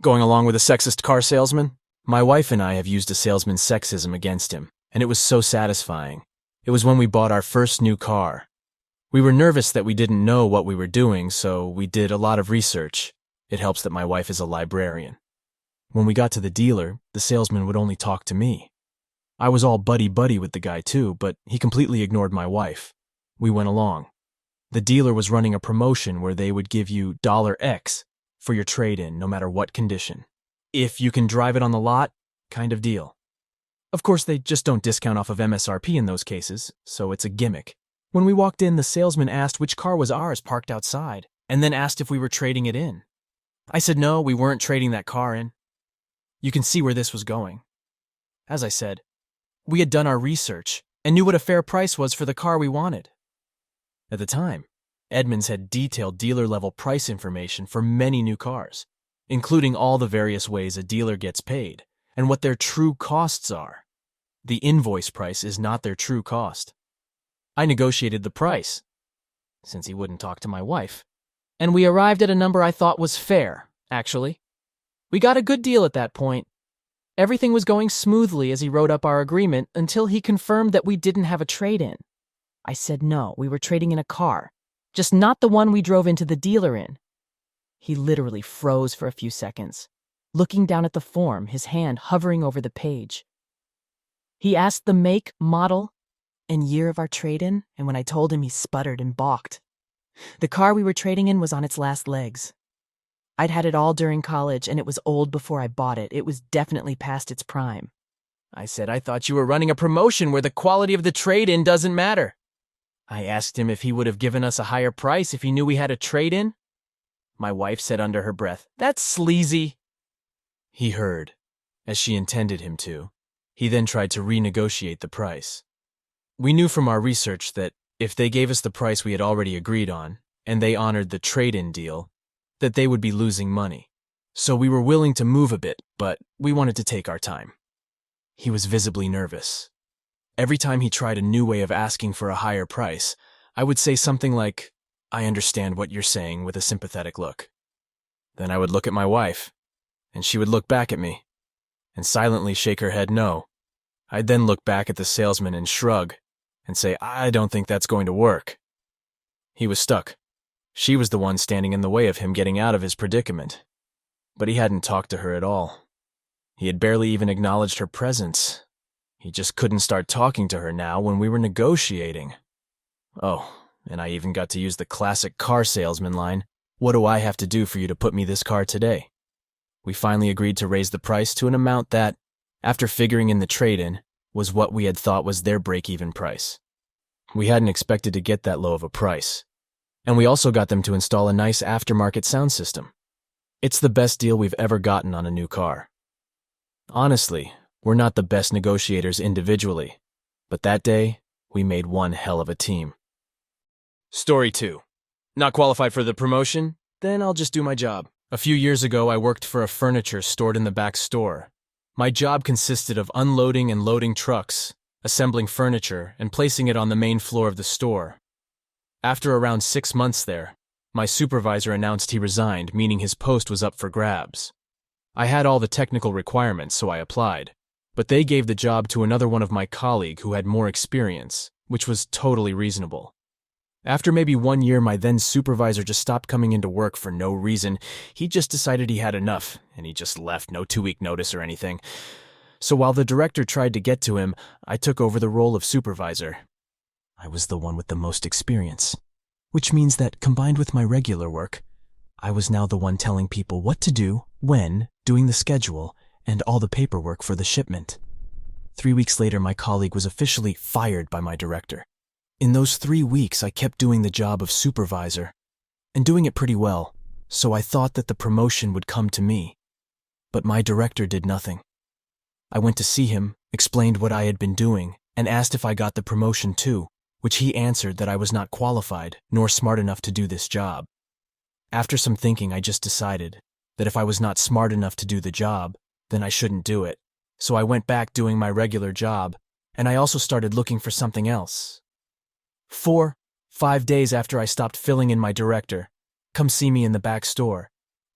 Going along with a sexist car salesman? My wife and I have used a salesman's sexism against him, and it was so satisfying. It was when we bought our first new car. We were nervous that we didn't know what we were doing, so we did a lot of research. It helps that my wife is a librarian. When we got to the dealer, the salesman would only talk to me. I was all buddy-buddy with the guy too, but he completely ignored my wife. We went along. The dealer was running a promotion where they would give you $X for your trade-in, no matter what condition. If you can drive it on the lot, kind of deal. Of course, they just don't discount off of MSRP in those cases, so it's a gimmick. When we walked in, the salesman asked which car was ours parked outside, and then asked if we were trading it in. I said no, we weren't trading that car in. You can see where this was going. As I said, we had done our research and knew what a fair price was for the car we wanted. At the time, Edmunds had detailed dealer-level price information for many new cars, including all the various ways a dealer gets paid and what their true costs are. The invoice price is not their true cost. I negotiated the price, since he wouldn't talk to my wife, and we arrived at a number I thought was fair, actually. We got a good deal at that point. Everything was going smoothly as he wrote up our agreement until he confirmed that we didn't have a trade-in. I said no, we were trading in a car, just not the one we drove into the dealer in. He literally froze for a few seconds, looking down at the form, his hand hovering over the page. He asked the make, model, and year of our trade-in, and when I told him, he sputtered and balked. The car we were trading in was on its last legs. I'd had it all during college, and it was old before I bought it. It was definitely past its prime. I said, I thought you were running a promotion where the quality of the trade-in doesn't matter. I asked him if he would have given us a higher price if he knew we had a trade-in. My wife said under her breath, "That's sleazy." He heard, as she intended him to. He then tried to renegotiate the price. We knew from our research that if they gave us the price we had already agreed on, and they honored the trade-in deal, that they would be losing money. So we were willing to move a bit, but we wanted to take our time. He was visibly nervous. Every time he tried a new way of asking for a higher price, I would say something like, "I understand what you're saying," with a sympathetic look. Then I would look at my wife, and she would look back at me, and silently shake her head no. I'd then look back at the salesman and shrug, and say, "I don't think that's going to work." He was stuck. She was the one standing in the way of him getting out of his predicament. But he hadn't talked to her at all. He had barely even acknowledged her presence. He just couldn't start talking to her now when we were negotiating. Oh, and I even got to use the classic car salesman line, "What do I have to do for you to put me this car today?" We finally agreed to raise the price to an amount that, after figuring in the trade-in, was what we had thought was their break-even price. We hadn't expected to get that low of a price. And we also got them to install a nice aftermarket sound system. It's the best deal we've ever gotten on a new car. Honestly, we're not the best negotiators individually, but that day, we made one hell of a team. Story 2. Not qualified for the promotion? Then I'll just do my job. A few years ago, I worked for a furniture stored in the back store. My job consisted of unloading and loading trucks, assembling furniture, and placing it on the main floor of the store. After around 6 months there, my supervisor announced he resigned, meaning his post was up for grabs. I had all the technical requirements, so I applied, but they gave the job to another one of my colleague who had more experience, which was totally reasonable. After maybe 1 year, my then supervisor just stopped coming into work for no reason. He just decided he had enough, and he just left, no 2-week notice or anything. So while the director tried to get to him, I took over the role of supervisor. I was the one with the most experience, which means that combined with my regular work, I was now the one telling people what to do, when, doing the schedule, and all the paperwork for the shipment. 3 weeks later, my colleague was officially fired by my director. In those 3 weeks, I kept doing the job of supervisor, and doing it pretty well, so I thought that the promotion would come to me. But my director did nothing. I went to see him, explained what I had been doing, and asked if I got the promotion too, which he answered that I was not qualified nor smart enough to do this job. After some thinking, I just decided that if I was not smart enough to do the job, then I shouldn't do it. So I went back doing my regular job, and I also started looking for something else. 4-5 days after I stopped filling in my director, come see me in the back store,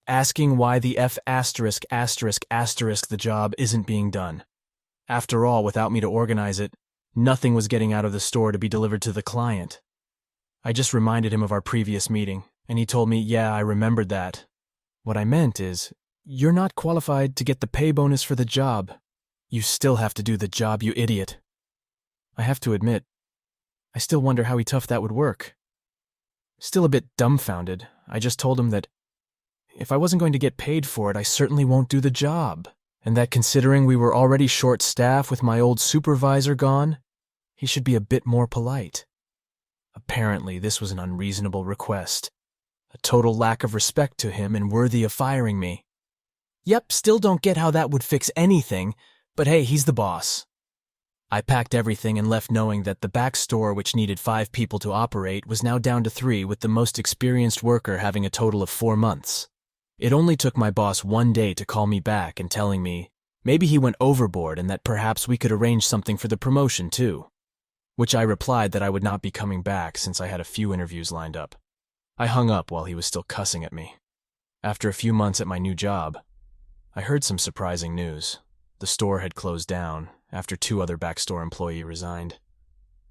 asking why the F asterisk asterisk asterisk the job isn't being done. After all, without me to organize it, nothing was getting out of the store to be delivered to the client. I just reminded him of our previous meeting, and he told me, yeah, I remembered that. What I meant is, you're not qualified to get the pay bonus for the job. You still have to do the job, you idiot. I have to admit, I still wonder how tough that would work. Still a bit dumbfounded, I just told him that if I wasn't going to get paid for it, I certainly won't do the job, and that considering we were already short-staffed with my old supervisor gone, he should be a bit more polite. Apparently, this was an unreasonable request, a total lack of respect to him and worthy of firing me. Yep, still don't get how that would fix anything, but hey, he's the boss. I packed everything and left knowing that the back store, which needed 5 people to operate, was now down to 3, with the most experienced worker having a total of 4 months. It only took my boss 1 day to call me back and telling me maybe he went overboard and that perhaps we could arrange something for the promotion too, which I replied that I would not be coming back since I had a few interviews lined up. I hung up while he was still cussing at me. After a few months at my new job, I heard some surprising news. The store had closed down after 2 other backstore employees resigned.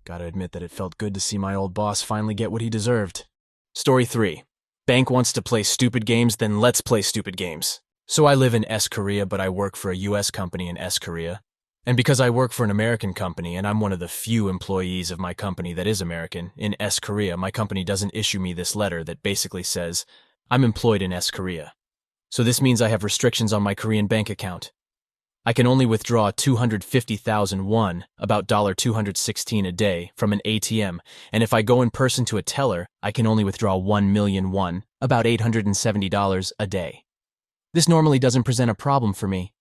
Gotta admit that it felt good to see my old boss finally get what he deserved. Story 3. Bank wants to play stupid games, then let's play stupid games. So I live in S Korea, but I work for a US company in S Korea. And because I work for an American company and I'm one of the few employees of my company that is American, in S Korea, my company doesn't issue me this letter that basically says, I'm employed in S Korea. So this means I have restrictions on my Korean bank account. I can only withdraw 250,000 won, about $216 a day, from an ATM, and if I go in person to a teller, I can only withdraw 1 million won, about $870 a day. This normally doesn't present a problem for me.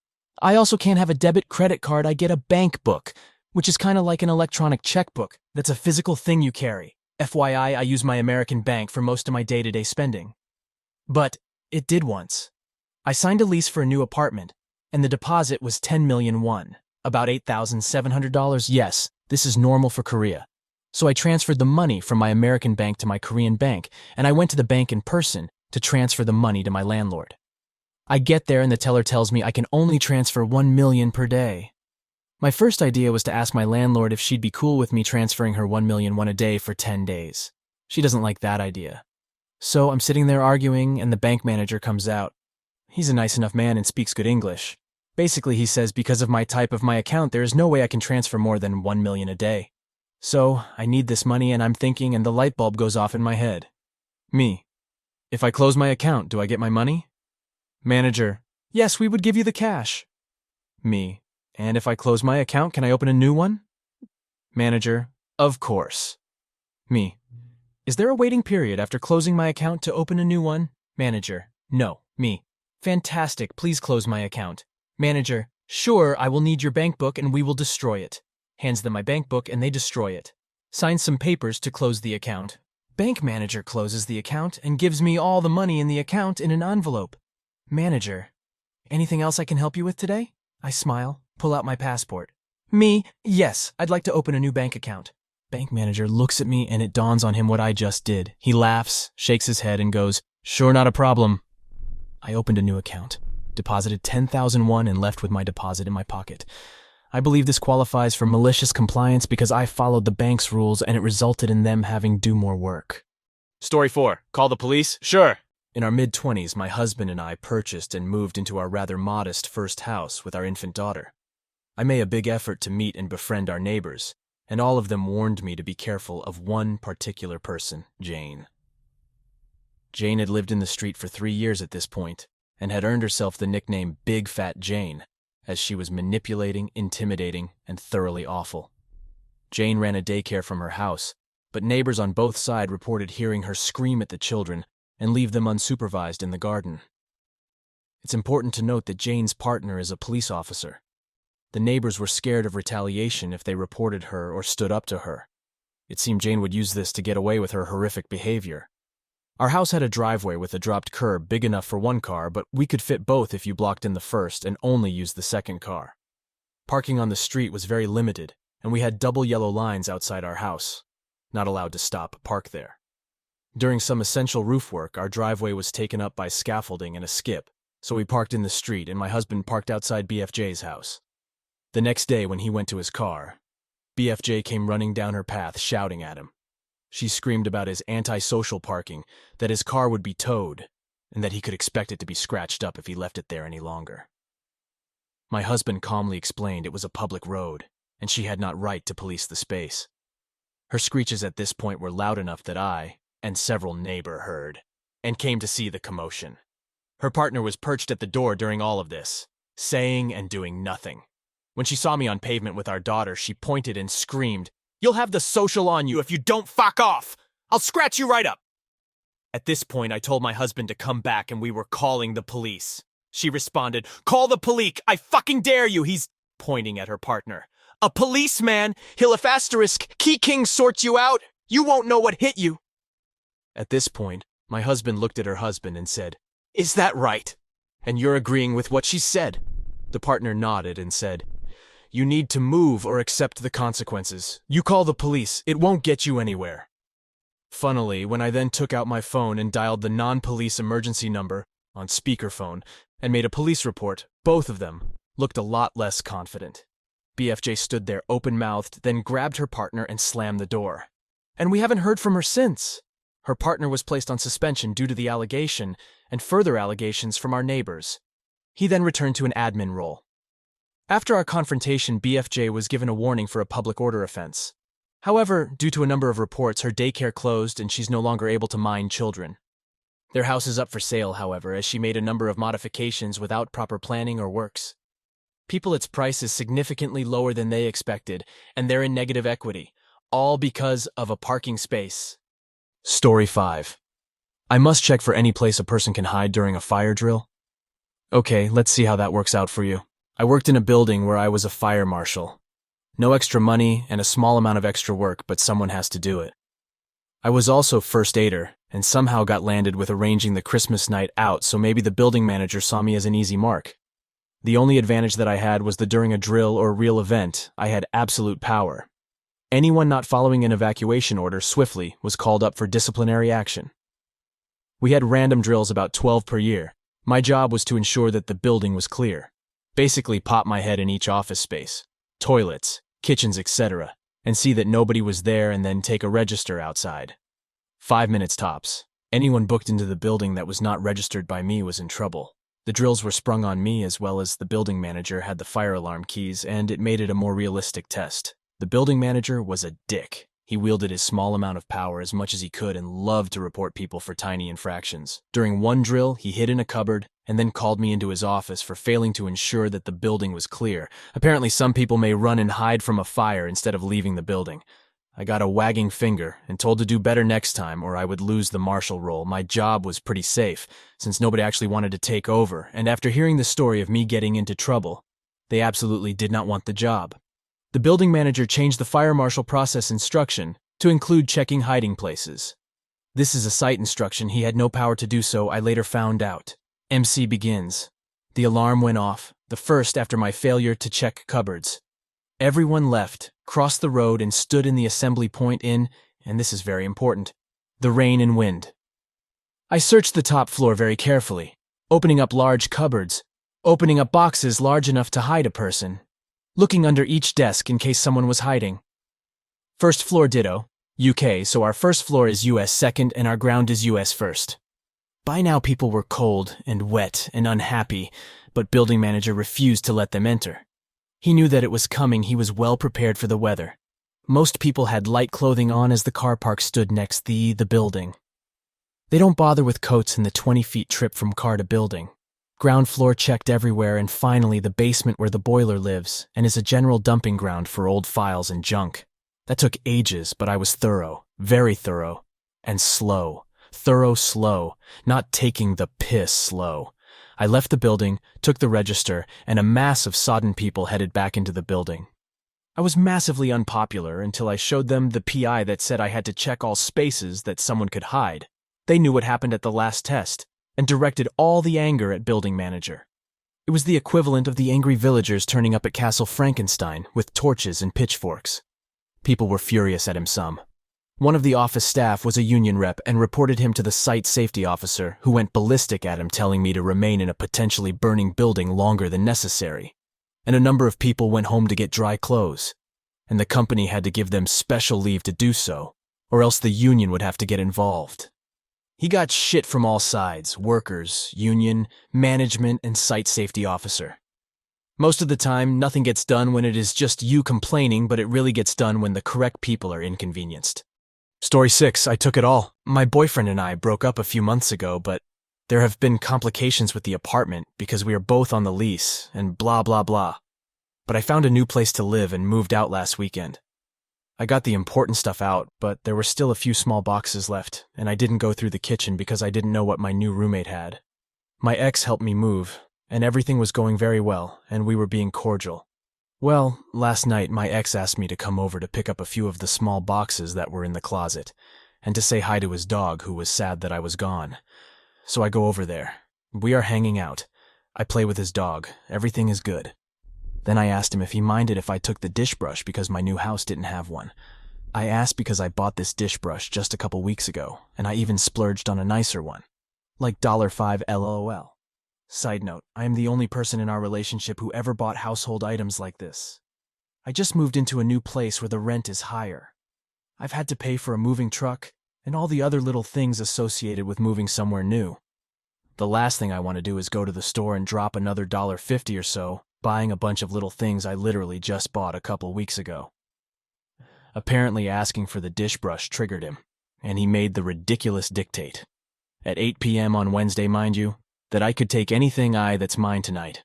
I also can't have a debit credit card. I get a bank book, which is kind of like an electronic checkbook. That's a physical thing you carry. FYI, I use my American bank for most of my day-to-day spending. But it did once. I signed a lease for a new apartment, and the deposit was 10 million won, about $8,700. Yes, this is normal for Korea. So I transferred the money from my American bank to my Korean bank, and I went to the bank in person to transfer the money to my landlord. I get there and the teller tells me I can only transfer 1 million per day. My first idea was to ask my landlord if she'd be cool with me transferring her 1 million won a day for 10 days. She doesn't like that idea. So I'm sitting there arguing and the bank manager comes out. He's a nice enough man and speaks good English. Basically, he says because of my type of my account, there is no way I can transfer more than 1 million a day. So I need this money and I'm thinking and the light bulb goes off in my head. Me. If I close my account, do I get my money? Manager. Yes, we would give you the cash. Me. And if I close my account, can I open a new one? Manager. Of course. Me. Is there a waiting period after closing my account to open a new one? Manager. No. Me. Fantastic, please close my account. Manager. Sure, I will need your bank book and we will destroy it. Hands them my bank book and they destroy it. Signs some papers to close the account. Bank manager closes the account and gives me all the money in the account in an envelope. Manager. Anything else I can help you with today? I smile, pull out my passport. Me. Yes, I'd like to open a new bank account. Bank manager looks at me and it dawns on him what I just did. He laughs, shakes his head and goes, sure, not a problem. I opened a new account, deposited 10,000 won and left with my deposit in my pocket. I believe this qualifies for malicious compliance because I followed the bank's rules and it resulted in them having to do more work. Story 4. Call the police? Sure. In our mid-20s, my husband and I purchased and moved into our rather modest first house with our infant daughter. I made a big effort to meet and befriend our neighbors, and all of them warned me to be careful of one particular person, Jane. Jane had lived in the street for 3 years at this point, and had earned herself the nickname Big Fat Jane, as she was manipulating, intimidating, and thoroughly awful. Jane ran a daycare from her house, but neighbors on both sides reported hearing her scream at the children and leave them unsupervised in the garden. It's important to note that Jane's partner is a police officer. The neighbors were scared of retaliation if they reported her or stood up to her. It seemed Jane would use this to get away with her horrific behavior. Our house had a driveway with a dropped curb big enough for one car, but we could fit both if you blocked in the first and only used the second car. Parking on the street was very limited, and we had double yellow lines outside our house. Not allowed to stop, park there. During some essential roof work, our driveway was taken up by scaffolding and a skip, so we parked in the street and my husband parked outside BFJ's house. The next day when he went to his car, BFJ came running down her path shouting at him. She screamed about his antisocial parking, that his car would be towed, and that he could expect it to be scratched up if he left it there any longer. My husband calmly explained it was a public road, and she had not right to police the space. Her screeches at this point were loud enough that I, and several neighbors heard, and came to see the commotion. Her partner was perched at the door during all of this, saying and doing nothing. When she saw me on pavement with our daughter, she pointed and screamed, "You'll have the social on you if you don't fuck off! I'll scratch you right up!" At this point, I told my husband to come back and we were calling the police. She responded, "Call the police! I fucking dare you!" He's pointing at her partner. "A policeman! He'll if asterisk Key King sorts you out! You won't know what hit you!" At this point, my husband looked at her husband and said, "Is that right? And you're agreeing with what she said?" The partner nodded and said, "You need to move or accept the consequences. You call the police, it won't get you anywhere." Funnily, when I then took out my phone and dialed the non-police emergency number on speakerphone and made a police report, both of them looked a lot less confident. BFJ stood there open-mouthed, then grabbed her partner and slammed the door. And we haven't heard from her since. Her partner was placed on suspension due to the allegation and further allegations from our neighbors. He then returned to an admin role. After our confrontation, BFJ was given a warning for a public order offense. However, due to a number of reports, her daycare closed and she's no longer able to mind children. Their house is up for sale, however, as she made a number of modifications without proper planning or works. People, its price is significantly lower than they expected, and they're in negative equity, all because of a parking space. Story 5. I must check for any place a person can hide during a fire drill. Okay, let's see how that works out for you. I worked in a building where I was a fire marshal. No extra money and a small amount of extra work, but someone has to do it. I was also first aider, and somehow got landed with arranging the Christmas night out, so maybe the building manager saw me as an easy mark. The only advantage that I had was that during a drill or real event, I had absolute power. Anyone not following an evacuation order swiftly was called up for disciplinary action. We had random drills about 12 per year. My job was to ensure that the building was clear. Basically pop my head in each office space, toilets, kitchens, etc., and see that nobody was there and then take a register outside. 5 minutes tops. Anyone booked into the building that was not registered by me was in trouble. The drills were sprung on me as well as the building manager had the fire alarm keys, and it made it a more realistic test. The building manager was a dick. He wielded his small amount of power as much as he could and loved to report people for tiny infractions. During one drill, he hid in a cupboard and then called me into his office for failing to ensure that the building was clear. Apparently, some people may run and hide from a fire instead of leaving the building. I got a wagging finger and told to do better next time or I would lose the marshal role. My job was pretty safe, since nobody actually wanted to take over, and after hearing the story of me getting into trouble, they absolutely did not want the job. The building manager changed the fire marshal process instruction to include checking hiding places. This is a site instruction. He had no power to do so, I later found out. MC begins. The alarm went off, the first after my failure to check cupboards. Everyone left, crossed the road, and stood in the assembly point in, and this is very important, the rain and wind. I searched the top floor very carefully, opening up large cupboards, opening up boxes large enough to hide a person, looking under each desk in case someone was hiding. First floor ditto, UK, so our first floor is US second and our ground is US first. By now people were cold and wet and unhappy, but building manager refused to let them enter. He knew that it was coming. He was well prepared for the weather. Most people had light clothing on as the car park stood next the building. They don't bother with coats in the 20-feet trip from car to building. Ground floor checked everywhere, and finally the basement where the boiler lives and is a general dumping ground for old files and junk. That took ages, but I was thorough, very thorough, and slow. Thorough, slow, not taking the piss slow. I left the building, took the register, and a mass of sodden people headed back into the building. I was massively unpopular until I showed them the PI that said I had to check all spaces that someone could hide. They knew what happened at the last test, and directed all the anger at building manager. It was the equivalent of the angry villagers turning up at Castle Frankenstein with torches and pitchforks. People were furious at him some. One of the office staff was a union rep and reported him to the site safety officer, who went ballistic at him, telling me to remain in a potentially burning building longer than necessary. And a number of people went home to get dry clothes, and the company had to give them special leave to do so, or else the union would have to get involved. He got shit from all sides: workers, union, management, and site safety officer. Most of the time, nothing gets done when it is just you complaining, but it really gets done when the correct people are inconvenienced. Story 6, I took it all. My boyfriend and I broke up a few months ago, but there have been complications with the apartment because we are both on the lease, and blah blah blah. But I found a new place to live and moved out last weekend. I got the important stuff out, but there were still a few small boxes left, and I didn't go through the kitchen because I didn't know what my new roommate had. My ex helped me move, and everything was going very well, and we were being cordial. Well, last night my ex asked me to come over to pick up a few of the small boxes that were in the closet, and to say hi to his dog, who was sad that I was gone. So I go over there. We are hanging out. I play with his dog. Everything is good. Then I asked him if he minded if I took the dish brush because my new house didn't have one. I asked because I bought this dish brush just a couple weeks ago, and I even splurged on a nicer one. Like $5 LOL. Side note, I am the only person in our relationship who ever bought household items like this. I just moved into a new place where the rent is higher. I've had to pay for a moving truck and all the other little things associated with moving somewhere new. The last thing I want to do is go to the store and drop another $50 or so, buying a bunch of little things I literally just bought a couple weeks ago. Apparently asking for the dish brush triggered him, and he made the ridiculous dictate. At 8 p.m. on Wednesday, mind you, that I could take anything that's mine tonight,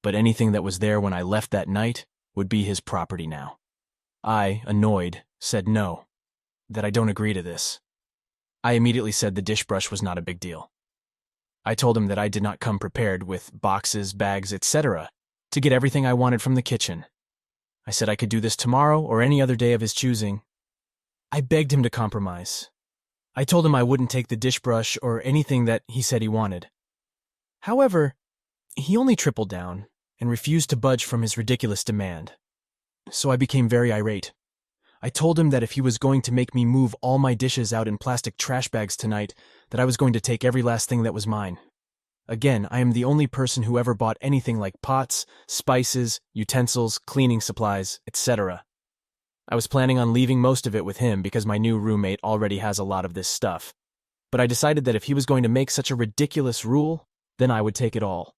but anything that was there when I left that night would be his property now. I, annoyed, said no, that I don't agree to this. I immediately said the dish brush was not a big deal. I told him that I did not come prepared with boxes, bags, etc. to get everything I wanted from the kitchen. I said I could do this tomorrow or any other day of his choosing. I begged him to compromise. I told him I wouldn't take the dish brush or anything that he said he wanted. However, he only tripled down and refused to budge from his ridiculous demand. So I became very irate. I told him that if he was going to make me move all my dishes out in plastic trash bags tonight, that I was going to take every last thing that was mine. Again, I am the only person who ever bought anything like pots, spices, utensils, cleaning supplies, etc. I was planning on leaving most of it with him because my new roommate already has a lot of this stuff. But I decided that if he was going to make such a ridiculous rule, then I would take it all.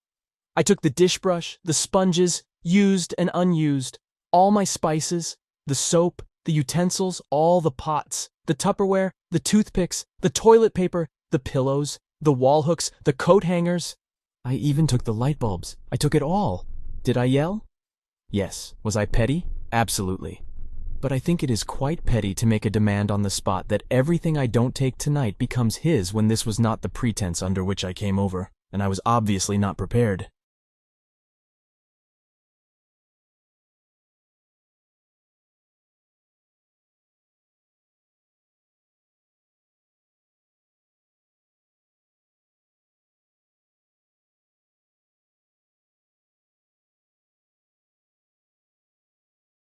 I took the dish brush, the sponges, used and unused, all my spices, the soap, the utensils, all the pots, the Tupperware, the toothpicks, the toilet paper, the pillows, the wall hooks, the coat hangers. I even took the light bulbs. I took it all. Did I yell? Yes. Was I petty? Absolutely. But I think it is quite petty to make a demand on the spot that everything I don't take tonight becomes his when this was not the pretense under which I came over, and I was obviously not prepared.